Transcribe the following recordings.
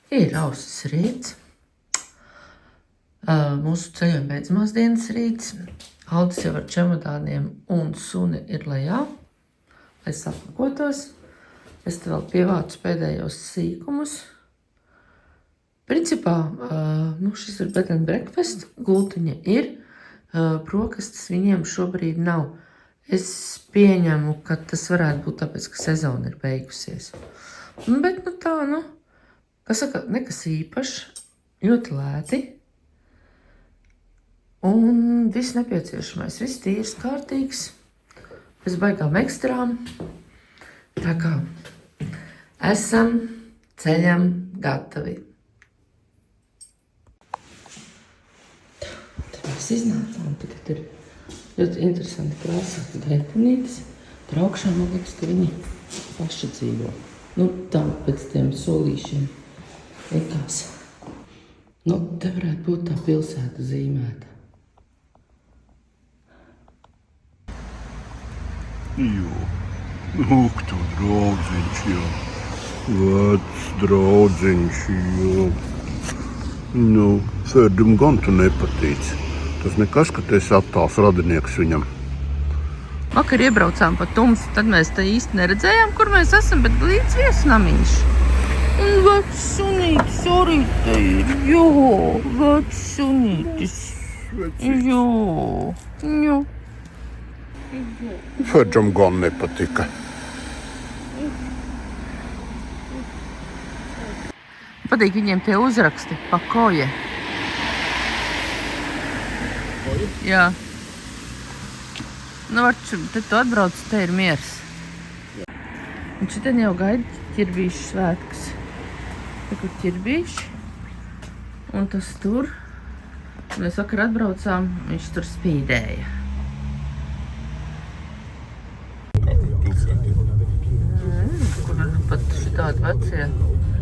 Ir ausis rīts. Mūsu ceļojuma beidzamās dienas rīts. Aldis jau ar čemodāniem un suni ir lejā, lai sapakotos. Es te vēl pievācu pēdējos sīkumus. Principā, šis ir bed and breakfast, gultiņa ir, brokastis viņiem šobrīd nav. Es pieņemu, ka tas varētu būt tāpēc, ka sezona ir beigusies. Bet, kas saka, nekas īpašs, ļoti lēti. Un viss nepieciešamais, viss tīrs, kārtīgs, bez baigām ekstrām. Tā kā esam ceļam gatavi. Te mēs iznācām, tagad ir ļoti interesanti krāsāti drepunītes. Tur augšā, man liekas, ka viņi paši dzīvo. Tā pēc tiem solīšiem likās. Te varētu būt tā pilsēta zīmēta. Lūk, tu draudziņš, Vecs draudziņš, Ferdam gan tu nepatīc. Tas nekas, ka tu esi attāls radinieks viņam. Vakar iebraucām pa tumsu, tad mēs te īsti neredzējām, kur mēs esam, bet līdz viesnamiņš. Un vecs sunītis arī te ir, vecs sunītis. Ferdam gan nepatika. Patīk viņiem tie uzraksti pa koje. Jā. Te tu atbrauc, te ir miers. Un šitien jau gaida ķirbīšu svētkus. Te kur ķirbīši. Un tas tur. Mēs vakar atbraucām, viņš tur spīdēja. Kur ir pat šitādi vecie,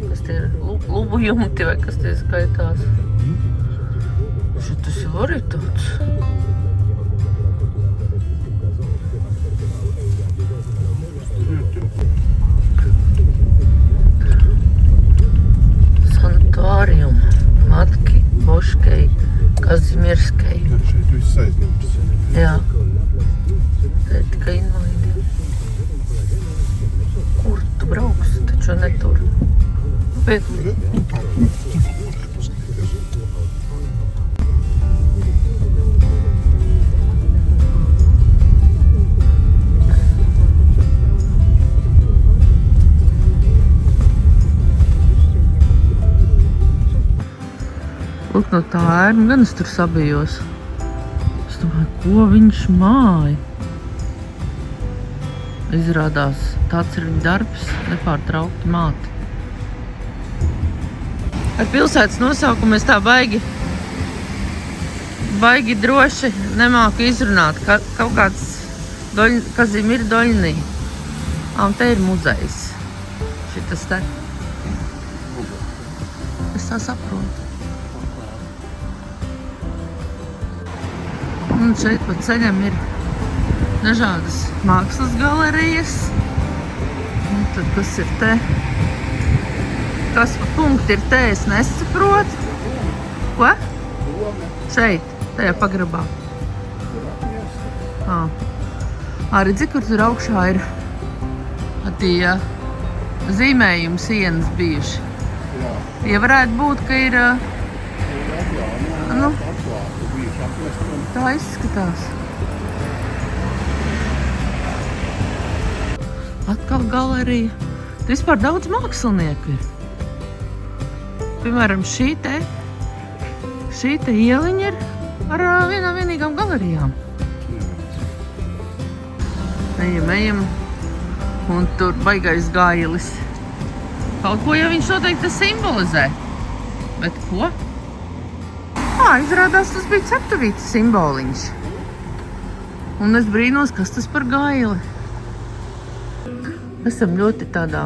kas tie ir lubu jumti vai kas tie skaitās. Šitas jau arī tāds. Santuārium Matki Boškei Kazimirskai. Šeit viss aizņemts. Jā. Te ir tikai invalīdiem. Kur tu brauksi, taču ne tur. Bet... Lūk, no tā ērma gan es tur sabijos. Es domāju, ko viņš māja? Izrādās, tāds ir viņa darbs, nepārtraukti māti. Ar pilsētas nosaukumu es tā baigi droši nemāku izrunāt. Kaut kāds Kazimir Doļnī. Un te ir muzejs. Šitas te. Es tā saprotu. Un šeit pa ceļam ir dažādas mākslas galerijas. Un tad kas ir te? Kas pa punkti ir te, es nesaprotu. Ko? Šeit, tajā pagrabā. Redzi, kur tur augšā ir tie zīmējumi sienas bijuši. Ja varētu būt, ka ir... Tā izskatās. Atkal galerija. Te vispār daudz mākslinieku ir. Piemēram, šī te ieliņa ir ar vienīgām galerijām. Ejam. Un tur baigais gailis. Kaut ko jau viņš noteikti simbolizē. Bet ko? Izrādās, tas bija ceptuvītes simboliņš. Un es brīnos, kas tas par gaili. Esam ļoti tādā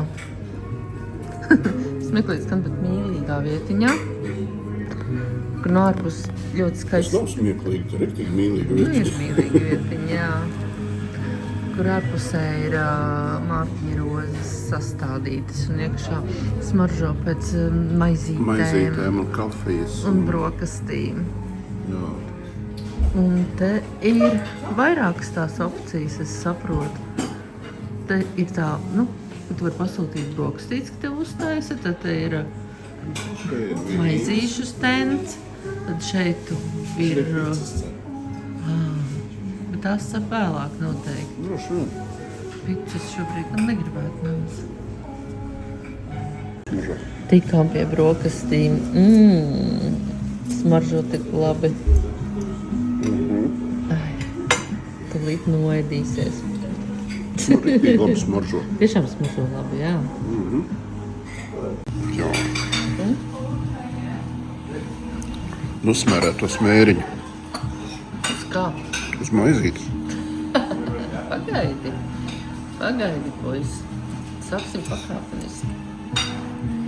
smieklīgs, gan pat mīlīgā vietiņā. Kur no ārpus ļoti skaists. Tas nav smieklīgi, tā ir riktīgi mīlīga vietiņa. Ir mīlīga vietiņa, jā. kur ārpusē ir mārciņa rozes sastādītas un iekšā smaržo pēc maizītēm un kafijas. un brokastīm. Jā. Un te ir vairākas tās opcijas, es saprotu. Te ir tā, ka tu vari pasūtīt brokastītes, ka tev uztaisa, tad te ir maizīšu stends, tad šeit ir... bet tās sap vēlāk noteikti. Droši vien. Pizzas šobrīd negribētu nemaz. Tikām pie brokastīm. Smaržo tik labi. Ai, tūlīt noēdīsies. Rīktīgi labi smaržo. Tiešām smaržo labi, jā. Jā. Nu, smērē to smēriņu. Uz kā? Uz maizītes. Pagaidi, bois. Sāksim pakāpeniski.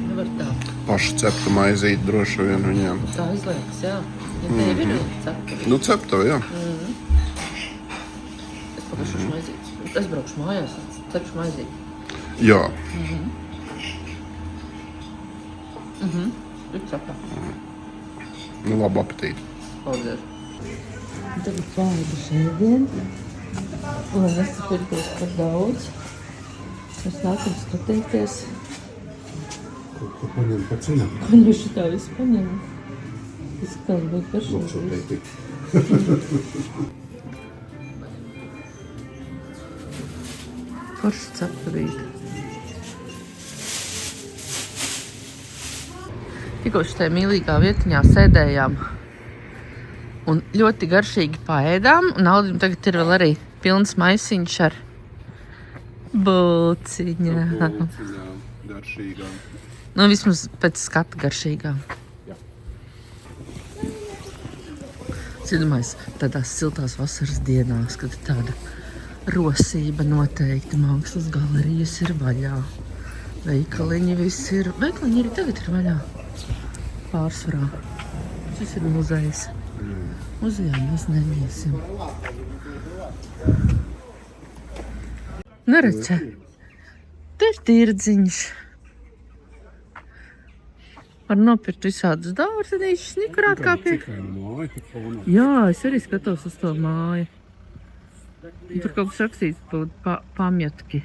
Nevar tā. Paša cepta maizīte droši vien viņiem. Tā izliekas, jā. Ja tev ir cepta. Nu, cepta, jā. Es pagašu maizītes. Es braukšu mājās, cepšu maizīti. Jā. Ir cepta. Nu, labu apetīti. Paldies. Tagad pārēdu šeit, lai nesapirkos par daudz. Mēs nākam skatīties. Ko paņem pa cenām? Ko viņš tā visu paņem? Izskatās būt pašlaik. Forši cepurīt. Tikko šitā mīlīgā vietiņā sēdējām un ļoti garšīgi paēdām. Un Aldim tagad ir vēl arī pilns maisiņš ar būciņām. Garšīgām. Nu, vismaz pēc skata garšīgām. Jā. Es domāju, tādās siltās vasaras dienās, kad ir tāda rosība noteikti, mākslas galerijas ir vaļā. Veikaliņi visi ir. Veikaliņi arī tagad ir vaļā. Pārsvarā. Šis ir muzejs. Muzejā mēs neiesim. Neredz, te ir tirdziņš. Var nopirkt visādus dārzenīšus, nikurāt kā pie... Jā, es arī skatos uz to māju. Un tur kaut kas rakstīts pamjatki.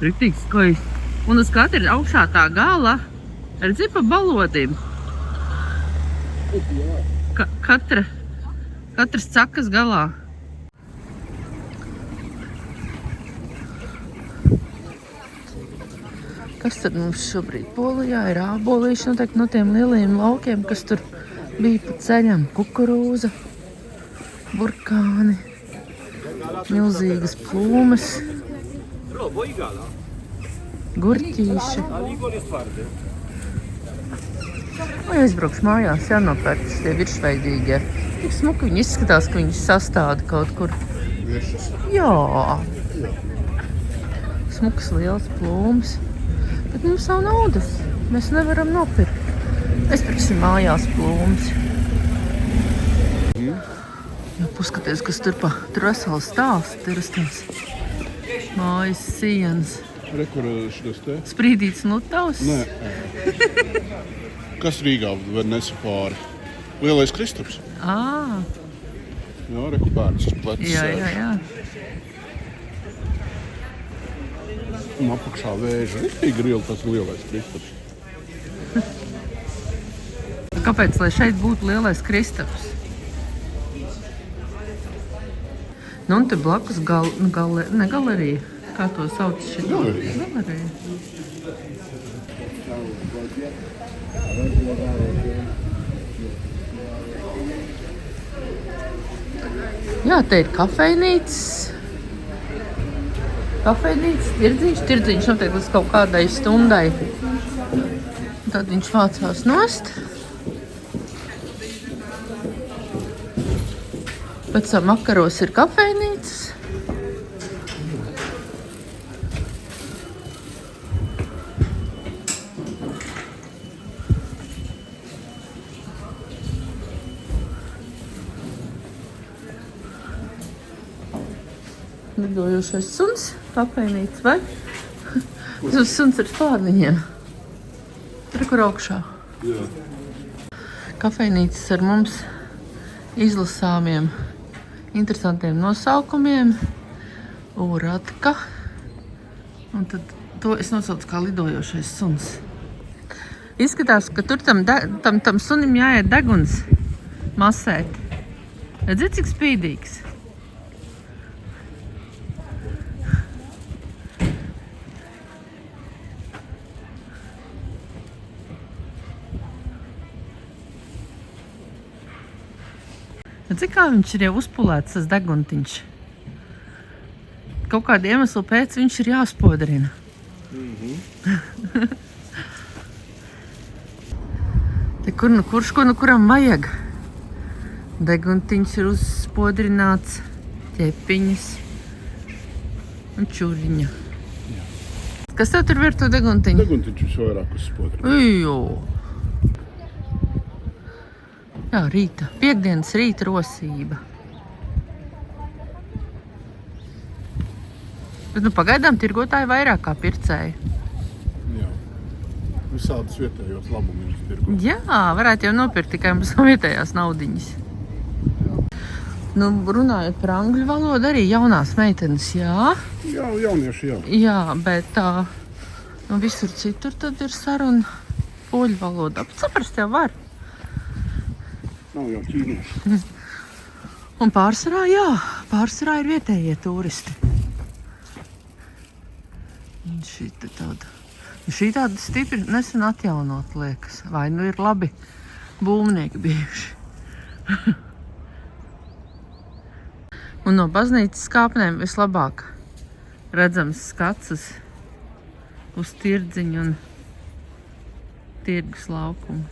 Riktīgi skaisti. Un uz katra ir augšā tā gala, redzi pa balodim. Katras cakas galā. Kas tad mums šobrīd Polijā ir? Ābolīši noteikti no tiem lielajiem laukiem, kas tur bija pa ceļam. Kukurūza, burkāni, milzīgas plūmes, gurķīši. Vai aizbraukšu mājās, jānopērk tie virsveidīgie. Tik smuki viņi izskatās, ka viņi sastāda kaut kur. Viešas. Jā. Smukas liels plūmes. Bet mums nav naudas. Mēs nevaram nopirkt. Es pirksim mājās plūmes. Jā, paskaties, kas tur vesels stāsts ir uz tās mājas sienas. Re, kur šitas te? Sprīdīts Lutavs? Nē. Kas Rīgā var nesa pāri? Lielais Kristaps. Ā, Jā, re, kur bērns uz plecs jā. Un apakšā vēža. Riktīgi grila tas lielais Kristaps. Kāpēc, lai šeit būtu lielais Kristaps? Nu, un te blakus galerija. Kā to sauc šeit? Galerija. Jā, te ir kafejnīcas. Tirdziņš notiek līdz kaut kādai stundai. Tad viņš vācās nost. Pēc tam vakaros ir kafejnīcas. lidojošais suns, kafejnīca, vai? Tas suns ar spārniņiem. Tur, kur augšā. Jā. Kafejnīcas ar mums izlasāmiem, interesantiem nosaukumiem. Uratka. Un tad to es nosaucu kā lidojošais suns. Izskatās, ka tur tam sunim jāiet deguns masēt. Redzi, cik spīdīgs? Redzi, kā viņš ir jau uzpulēts, tas deguntiņš. Kaut kādu iemeslu pēc viņš ir jāspodrina. Te kurš kuram vajag? Deguntiņš ir uzspodrināts, ķepiņas un čuriņa. Jā. Kas tev tur ir to deguntiņu? Deguntiņš visvairāk uzspodrina. Ujo! Jā, rīta. Piektdienas rīta rosība. Bet nu pagaidām tirgotāji vairāk kā pircēji. Jā. Visādas vietējos labumus tirgo. Jā, varētu jau nopirkt tikai mums no vietējās naudiņas. Nu, runājot par angļu valodu, arī jaunās meitenes, jā. Jā, jaunieši, jā. Jā, bet tā, nu visur citur tad ir saruna poļu valodā. Bet saprast jau var. Nav jau ķīnieši. Un pārsvarā, jā, pārsvarā ir vietējie turisti. Un šī tāda stipri nesen atjaunot liekas. Vai nu ir labi būvnieki bijuši. Un no baznīcas kāpnēm vislabāk redzams skats uz tirdziņu un tirgus laukumu.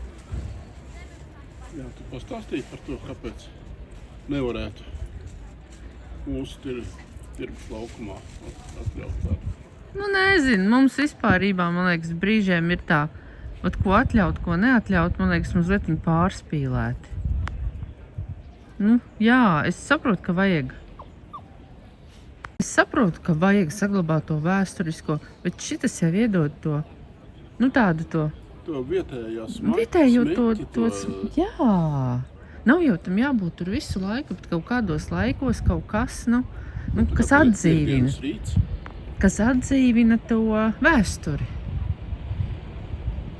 Jā, tu pastāstīji par to, kāpēc nevarētu mūsu tirgus laukumā atļaut tādu. Nu, nezinu, mums vispārībā, man liekas, brīžiem ir tā, ko atļaut, ko neatļaut, man liekas, mazliet pārspīlēti. Nu, jā, es saprotu, ka vajag. Es saprotu, ka vajag saglabāt to vēsturisko, bet šitas jau iedod to, nu tādu to. To vietējo Jā. Nav jau tam jābūt tur visu laiku, bet kaut kādos laikos kaut kas, kas atdzīvina. Kas atdzīvina to vēsturi.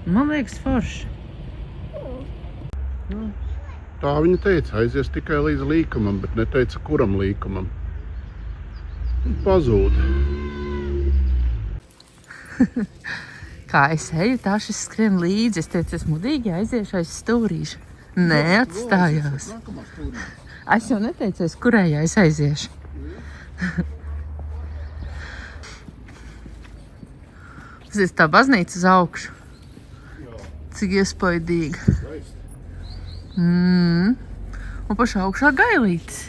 Man liekas forši. Tā viņa teica, aizies tikai līdz līkumam, bet neteica, kuram līkumam. Pazūda. Kā es eju, tā šis skrien līdzi. Es teicu, es mudīgi aiziešu aiz stūrīša. Nē, atstājās. Es jau neteicu, kurējā es aiziešu. Tas ir tā baznīca uz augšu. Cik iespaidīga. Un pašā augšā gailītis.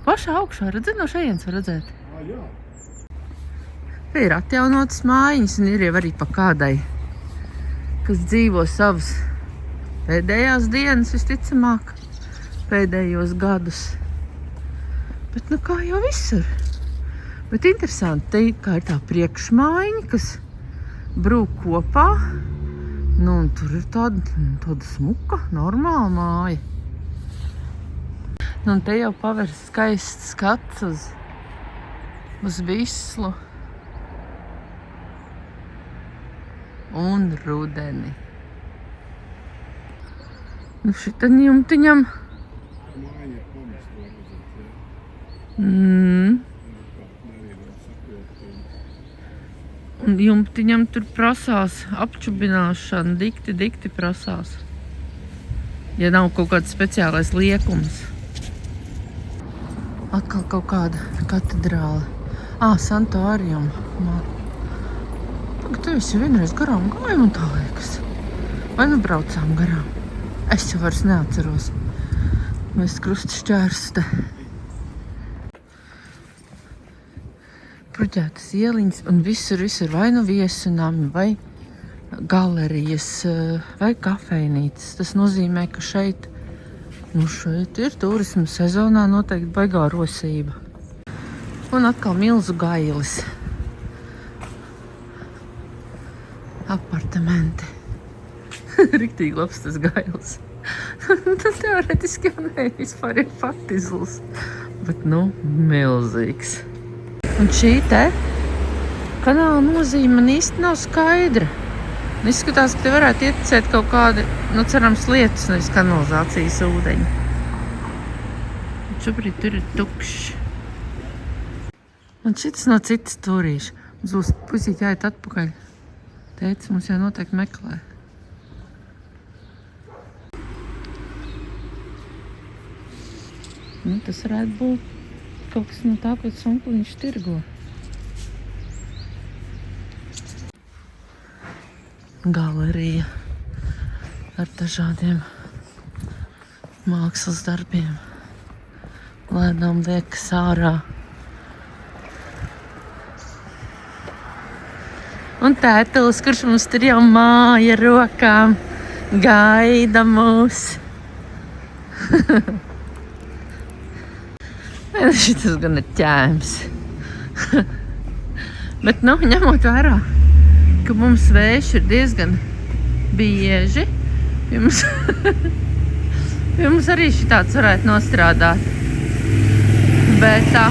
Pašā augšā, redzi, no šejienes var redzēt. Te ir atjaunotas mājiņas un ir jau arī pa kādai, kas dzīvo savas pēdējās dienas, visticamāk, pēdējos gadus. Bet nu kā jau visur. Bet interesanti, te kā ir tā priekšmājiņa, kas brūk kopā. Nu, un tur ir tāda smuka, normāla māja. Nu, un te jau paver skaists skats uz Vislu un rudeni. Nu, šitam jumtiņam. Un jumtiņam tur prasās apčubināšana, dikti prasās. Ja nav kaut kāds speciālais liekums. Atkal kaut kāda katedrāle. Santorium. Tagad tu esi vienreiz garām gāju, man tā liekas. Vai nu braucām garām? Es jau vairs neatceros. Mēs krusta šķērste. Bruģētas ieliņas un visur vai nu viesunami, vai galerijas, vai kafejnīcas. Tas nozīmē, ka šeit Nu šeit ir turisma sezonā noteikti baigā rosība. Un atkal milzu gailis. Apartamenti. Riktīgi labs tas gailis. Tas teoretiski jau ne, vispār ir patizls. Bet, milzīgs. Un šī te kanāla nozīme man īsti nav skaidra. Izskatās, ka te varētu ieticēt kaut kādi, cerams, lietus, nevis kanalizācijas ūdeņi. Šobrīd tur ir tukšs. Un šitas no citas turīša. Mums būs pusīt jāiet atpakaļ. Teica, mums jau noteikti meklē. Tas varētu būt kaut kas no tā, ko Sonkliņš tirgo. Galerija ar dažādiem mākslas darbiem. Lēnām liekas ārā. Un tētelis, kurš mums tur jau māja rokām, gaida mūs. Šitas gan ir ķēms. Bet, ņemot vērā, ka mums vējš ir diezgan bieži, jums arī šitāds varētu nostrādāt. Bet tā,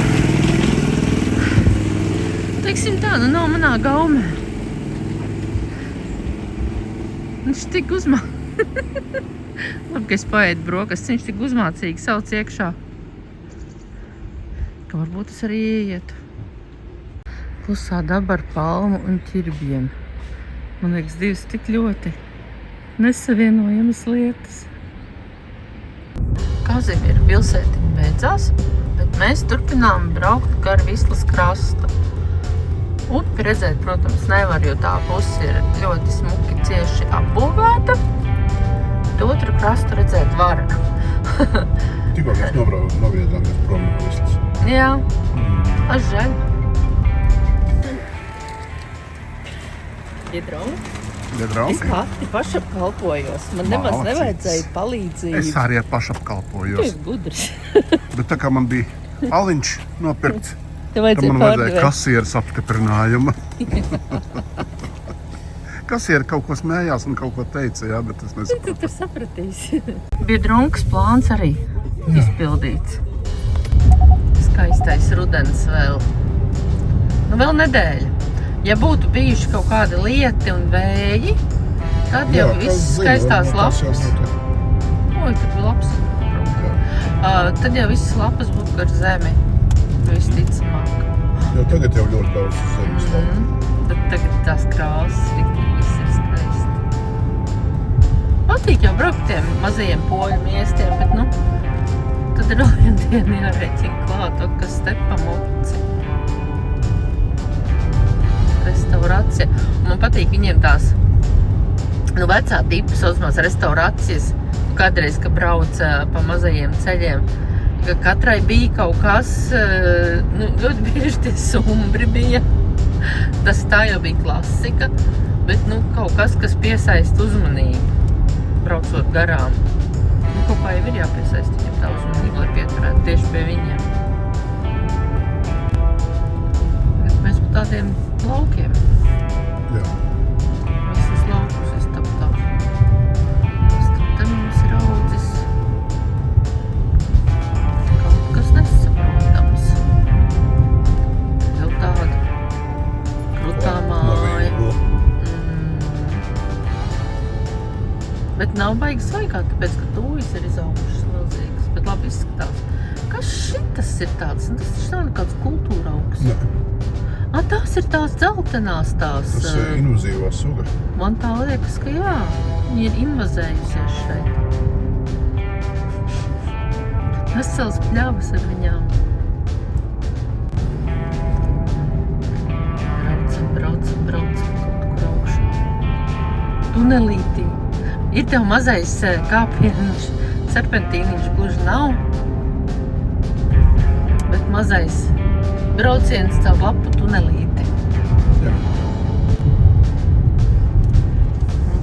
teiksim tā, nav manā gaumē. Viņš tik Labi, ka es paēdu brokastis, viņš tik uzmācīgi sauc iekšā, ka varbūt es arī ieietu. Klusā daba ar palmu un ķirbiem. Man liekas, divas tik ļoti nesavienojamas lietas. Kazimira pilsētiņa beidzās, bet mēs turpinām braukt gar Vislas krastu. Upi redzēt, protams, nevar, jo tā puse ir ļoti smuki cieši apbūvēta. Bet otru krastu redzēt var. Tikko mēs nogriezāmies prom no Vislas. Jā, aš žēl. Iedraugi? Es pati pašapkalpojos. Man nemaz nevajadzēja palīdzību. Es arī Tu pašapkalpojos. esi gudrs. Bet tā kā man bija aliņš nopirkts, Tev tad man vajadzēja pārdevēt. kasieres apstiprinājuma. Kasieri kaut ko smējās un kaut ko teica, jā, bet es Tu nesapratu. sapratīsi. Bija drunkas plāns arī izpildīts. Skaistais rudens vēl. Vēl nedēļa. Ja būtu bijuši kaut kādi lieti un vēji, tad jau viss skaistās lapas. Oi, tad bija labs. Tad jau visas lapas būtu gar zemi. Visticamāk. Jo tagad jau ļoti daudz zemes lapu. Bet tagad tās krāsas riktīgi viss ir skaisti. Patīk jau braukt tiem mazajiem poļu miestiem, bet tad ir vēl viena diena jārēķina klāt, kas stepa muci. Restaurācija. Man patīk viņiem tās vecā tipa saucamās restaurācijas. Kādreiz, kad brauca pa mazajiem ceļiem, ka katrai bija kaut kas, ļoti bieži tie sumbri bija. Tā jau bija klasika, bet kaut kas, kas piesaista uzmanību, braucot garām. Kaut kā jau ir jāpiesaista viņam tā uzmanība, lai pieturētu tieši pie viņiem. Bet mēs pa tādiem laukiem. Jā. Visas laukus iztaptā. Te mums ir audzis kaut kas nesaprotams. Jau tāda krutā māja. Bet nav baigi svaigā, tāpēc, ka tūjas ir izaugušas milzīgas. Bet labi izskatās. Kas šitas ir tāds? Tas taču nav nekāds kultūra augs. Ne. Tās ir tās dzeltenās tās. Tas ir invazīvā suga. Man tā liekas, ka jā, viņi ir invazējusies šeit. Vesels pļavas ar viņām. Braucam kaut kur augšā. Tunelītī. Ir tev mazais kāpieniņš, serpentīniņš gluži nav, bet mazais brauciens caur lapu tunelīti. Jā.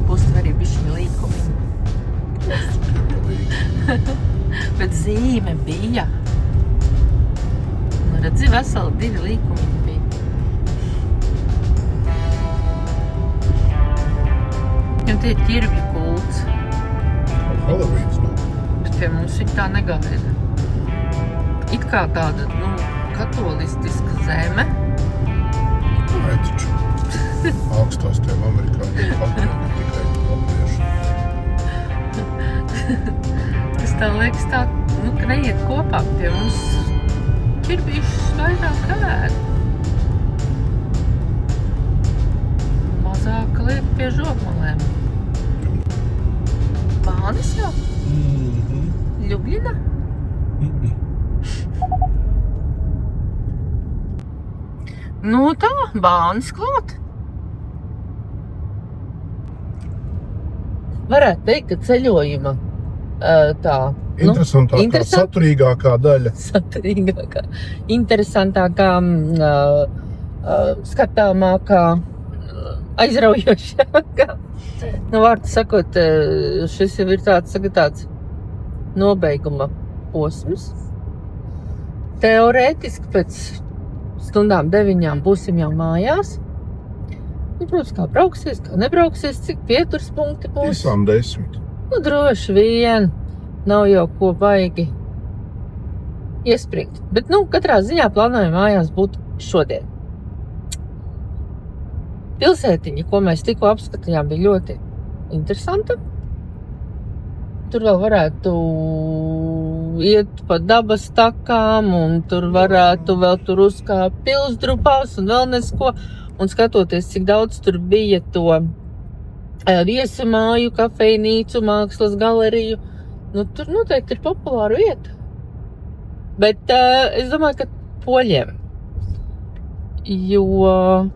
Būs tur arī bišķiņa līkumi. Bet zīme bija. Redzi, veseli 2 līkumi bija. Un tie ir ķirvju kults. Halloween nav. Bet pie mums viņa tā negaida. It kā tāda, katolistiska zeme. Nē, taču. Augstās tiem amerikāņiem patīk, ne tikai latvieši. Tas tā liekas tā, ka neiet kopā. Pie mums ķirbīšus vairāk ēd. Mazāk liek pie žogmalēm. Bānis jau? Ljubļina? Nu tā, bānis klāt. Varētu teikt, ka ceļojuma tā, Interesantākā, saturīgākā daļa. saturīgākā, interesantākā, skatāmākā, aizraujošākā. Vārdu sakot, šis jau ir tāds nobeiguma posms. Teorētiski pēc stundām 9 būsim jau mājās. Protams, kā brauksies, kā nebrauksies, cik pieturas punkti būs. Visām 10. Droši vien. Nav jau ko baigi iespringt. Bet, katrā ziņā plānojam mājās būt šodien. Pilsētiņa, ko mēs tikko apskatījām, bija ļoti interesanta. Tur vēl varētu iet pa dabas takām, un tur varētu vēl tur uzkāpt pilsdrupās un vēl nesko. Un skatoties, cik daudz tur bija to viesamāju, kafejnīcu, mākslas galeriju, tur noteikti ir populāra vieta. Bet es domāju, ka poļiem. Jo...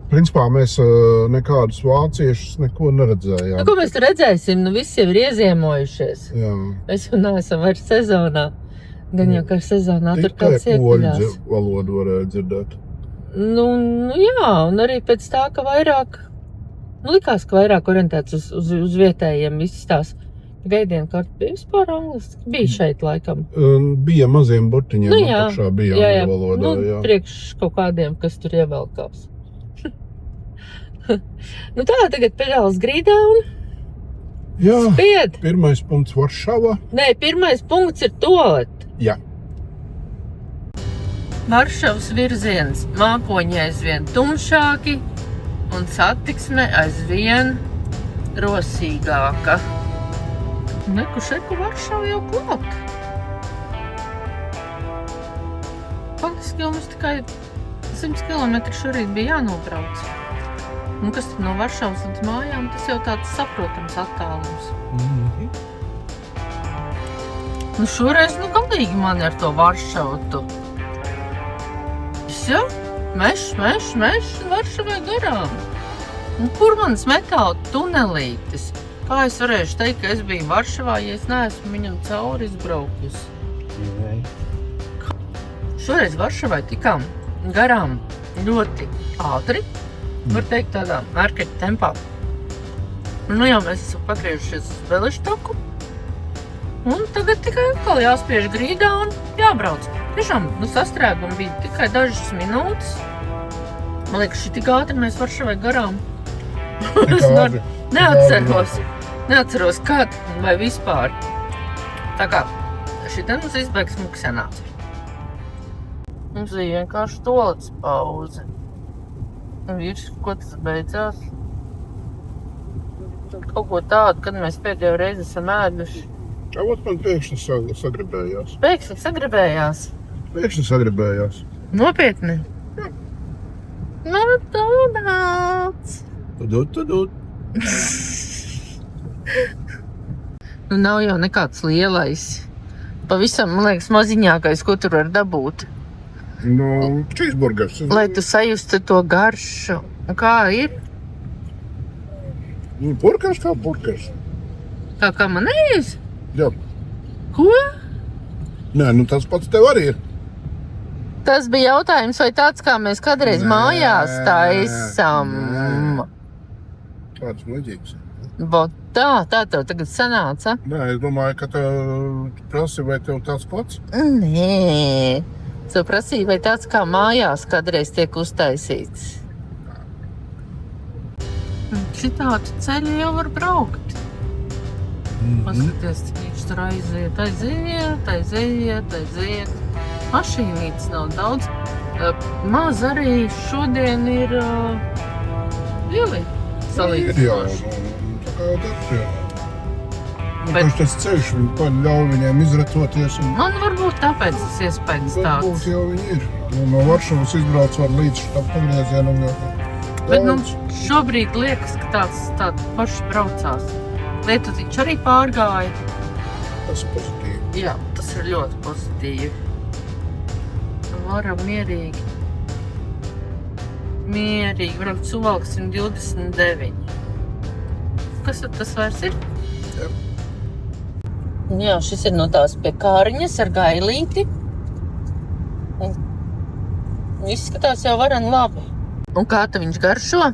Principā mēs nekādus vāciešus neko neredzējām. Ko mēs tur redzēsim? Visi jau ir ieziemojušies. Jā. Mēs jau neesam vairs sezonā. Gan jau kā sezonā tur kāds iekuļās. Tikai poļu valodu varēja dzirdēt. Jā, un arī pēc tā, ka vairāk, likās, ka vairāk orientēts uz vietējiem viss tās gaidienu kartu bija vispār angliski. Bija šeit laikam. Bija maziem burtiņiem, apakšā bija angļu valodā, jā. Priekš kaut kādiem, kas tur ievelkās. Tā, tagad pedāls grīdā un jā, spied. Pirmais punkts Varšava. Nē, pirmais punkts ir toalete. Jā. Varšavas virziens, mākoņi aizvien tumšāki un satiksme aizvien rosīgāka. Šeku Varšava jau klāt. Faktiski jau mums tikai 100 km šorīt bija jānobrauc. Kas tad no Varšavas līdz mājām, tas jau tāds saprotams attālums. Šoreiz galīgi mani ar to Varšavu tu. Jā, mešs, Varšavai garām. Kur manas metāla tunelītes? Kā es varēšu teikt, ka es biju Varšavā, ja es neesmu viņam cauri izbraukusi? Šoreiz Varšavai tikām garām ļoti ātri, var teikt tādā markeļa tempā. Jau mēs esam pagriežušies uz Beležtaku, un tagad tikai atkal jāspiež grīdā un jābrauc. Tiešām, sastrēgumi bija tikai dažas minūtes. Man liekas, šī tik ātri mēs Varšavai garām. Neatceros, kad vai vispār. Tā kā šitien mums izbeigs smuki sanāca. Mums bija vienkārši toaletes pauze. Vīrs, ko tas beidzās? Kaut ko tādu, kad mēs pēdējo reizi esam ēduši. Man pēkšņi sagribējās. Pēkšņi sagribējās? Nopietni? Tāds. Tudut. Nav jau nekāds lielais. Pavisam, man liekas, maziņākais, ko tur var dabūt. Cheeseburgers. Lai tu sajusti to garšu. Kā ir? Burgers kā burgers. Kā manējais? Jā. Ko? Nē, tas pats tev arī ir. Tas bija jautājums, vai tāds, kā mēs kādreiz mājās taisam. Kāds muļķīgs. Vot Tā tev tagad sanāca? Nē, es domāju, ka tu prasi, vai tev tāds pats? Nē. Tu prasīji, vai tāds kā mājās kādreiz tiek uztaisīts? Šitādu ceļu jau var braukt. Paskaties, cik viņš tur aiziet. Mašīnītes nav daudz. Maz arī šodien ir lieli salīdzinoši. Tā kā darbs, jā. Bet- Taču tas ceļš, viņi ļauj viņiem izratoties. Man varbūt tāpēc tas iespējas Varbūt tāds. jau viņi ir. No Varšavas izbrauc var līdz štam pagriezienam. Bet šobrīd liekas, ka tāds pašs braucās. Lietu taču arī pārgāja. Tas pozitīvi. Jā, tas ir ļoti pozitīvi. Varam mierīgi braukt Suvalk 129. Kas tad tas vairs ir? Jā, šis ir no tās pie kāriņas ar gailīti. Un izskatās jau varen labi. Un kā te viņš garšo?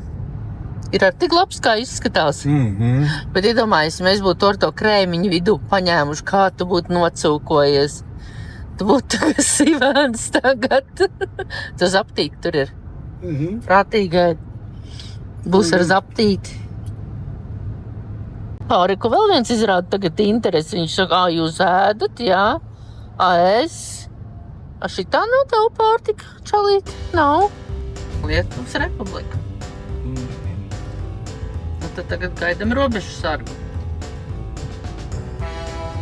Ir ar tik labs, kā izskatās. Bet iedomājies, ja mēs būtu ar to krēmiņu vidū paņēmuši, kā tu būtu nocūkojies. Tu būtu sivēns tagad. Tu zaptīti tur ir. Prātīgai. Būs ar zaptīti. Pāriku vēl viens izrāda tagad interesi. Viņš saka, jūs ēdat, jā? Es? Šitā nav tavu pārtika, čalīt? Nav. Lietuvas republika. Un tad tagad gaidam robežu sargu.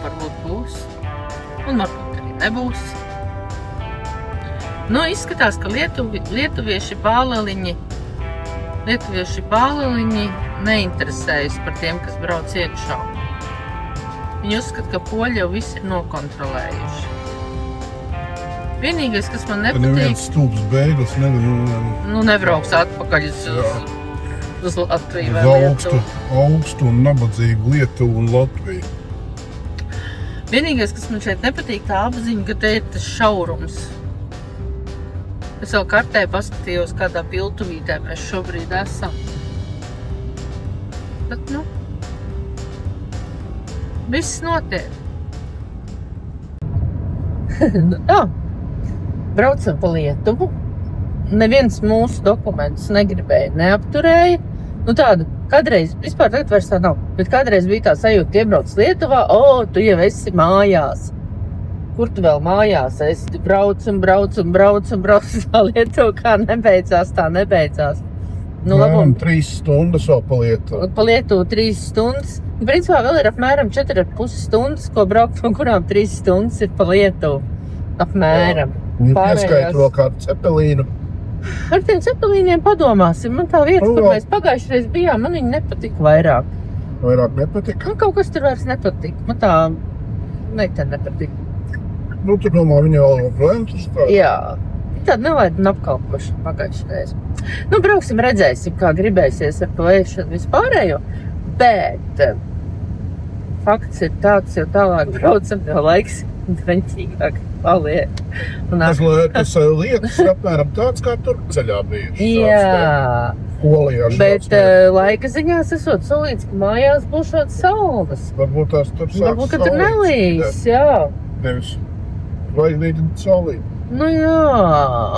Varbūt būs. Un varbūt arī nebūs. Nu, izskatās, ka lietuvieši bāleliņi neinteresējas par tiem, kas brauc iekšā. Viņi uzskata, ka poļi jau visi ir nokontrolējuši. Vienīgais, kas man Tad nepatīk, neviens stulbs beigas nebrauks atpakaļ uz Latviju vai uz Lietuvu. augstu un nabadzīgu Lietuvu un Latviju. Vienīgais, kas man šeit nepatīk, tā apziņa, ka te ir tas šaurums. Es vēl kartē paskatījos, kādā piltuvītē mēs šobrīd esam. Bet, viss notiek. Tā, braucam pa Lietuvu. Neviens mūsu dokumentus negribēja, neapturēja. Tāda, kādreiz, vispār tagad vairs tā nav, bet kādreiz bija tā sajūta, iebrauc Lietuvā, tu jau esi mājās. Kur tu vēl mājās esi? Braucam, tā Lietuva kā nebeidzās, tā nebeidzās. Apmēram 3 stundas vēl pa Lietuvu. Pa Lietuvu 3 stundas. Principā vēl ir apmēram 4,5 stundas, ko braukt, no kurām 3 stundas ir pa Lietuvu. Apmēram. Un pieskait vēl kādu cepelīnu. Ar tiem cepelīniem padomāsim. Man tā vieta, kur mēs pagājušreiz bijām, man viņa nepatika vairāk. Vairāk nepatika? Man kaut kas tur vairs nepatika. Man tā meitene nepatika. Tur domāju, viņa vēl joprojām tur stāv. Jā. Tāda nelaidina apkalpošana pagājušreiz. Brauksim, redzēsim, kā gribēsies ar to ēšanu vispārējo. Bet fakts ir tāds, jo tālāk braucam, jo laiks draņķīgāk paliek. Tas lietas ir apmēram tāds, kā tur ceļā bija. Jā. Polijā. Bet laika ziņās esot solīts, ka mājās būšot saules. Varbūt tās tur sāks Varbūt, ka tur nelīs, jā. Nevis zvaigznīti saulīt. Jā,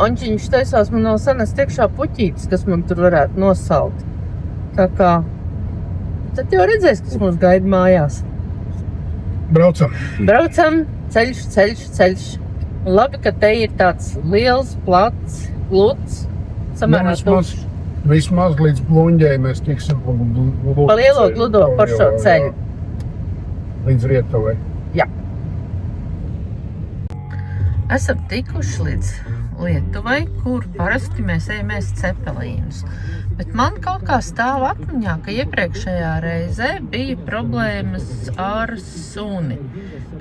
Ančiņš taisās man nav senest iekšā puķītis, kas man tur varētu nosalt. Tā kā, tad jau redzēs, kas mums gaida mājās. Braucam, ceļš. Labi, ka te ir tāds liels, plats, gluds, samērā tukšs. Vismaz līdz Bluņģei mēs tiksim Pa lielo gludo par šo ceļu. Līdz Rietavai. Jā. Esam tikuši līdz Lietuvai, kur parasti mēs ejam ēst cepelīnus. Bet man kaut kā stāv atmiņā, ka iepriekšējā reizē bija problēmas ar suni,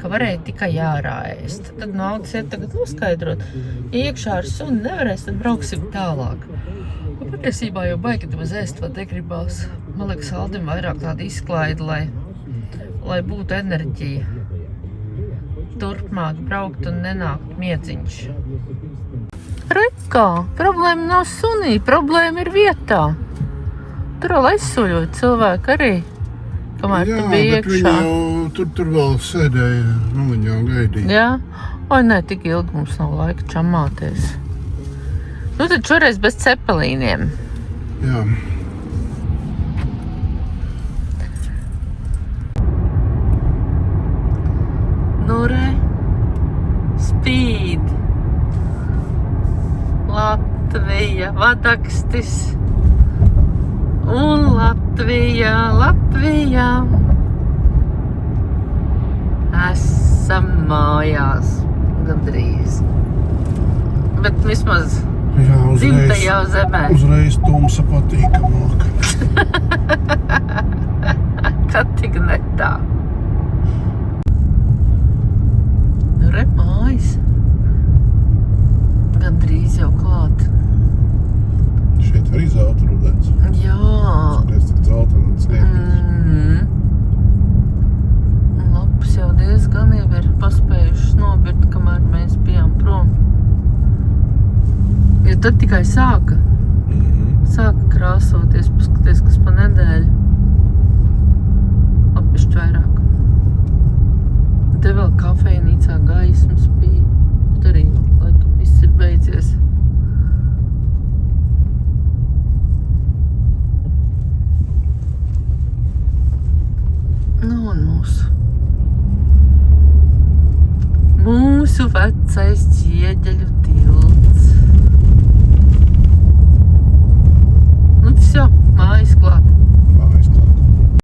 ka varēja tikai ārā ēst. Tad naudas iet tagad noskaidrot. Ja iekšā ar suni nevarēs, tad brauksim tālāk. Patiesībā jau baigi tam ēst, vai negribās. Man liekas, Aldim vairāk tāda izklaida, lai būtu enerģija. Turpmāk braukt un nenākt miedziņš. Rekā, problēma nav sunī, problēma ir vietā. Tur vēl aizsoļoja cilvēki arī. kamēr Jā, tu biji bet viņi iekšā. jau tur vēl sēdēja, nu viņi jau gaidīja. Jā? Oi, nē, tik ilgi mums nav laika čamāties. Nu, tad šoreiz bez cepelīniem. Jā. Nu, re, spīd. Latvija, Vadakstis. Un Latvija, Latvija. Esam mājās. Gandrīz. Bet vismaz Jā, dzimtajā zemē. Uzreiz tumsa patīkamāk. Kad tik ne tā. Nu, re, mājas. Gandrīz jau klāt. Šeit arī zelta rudens. Jā. Skaties, tik zelta un sniegums. Lapas jau diezgan jau ir paspējušas nobirt, kamēr mēs bijām prom. Jo tad tikai sāka krāsoties, paskaties, kas pa nedēļu. Lapišķi vairāk. Te vēl kafejnīcā gaismas bija. Bet arī, laikam, viss ir beidzies. Nu, un mūsu vecais ķieģeļu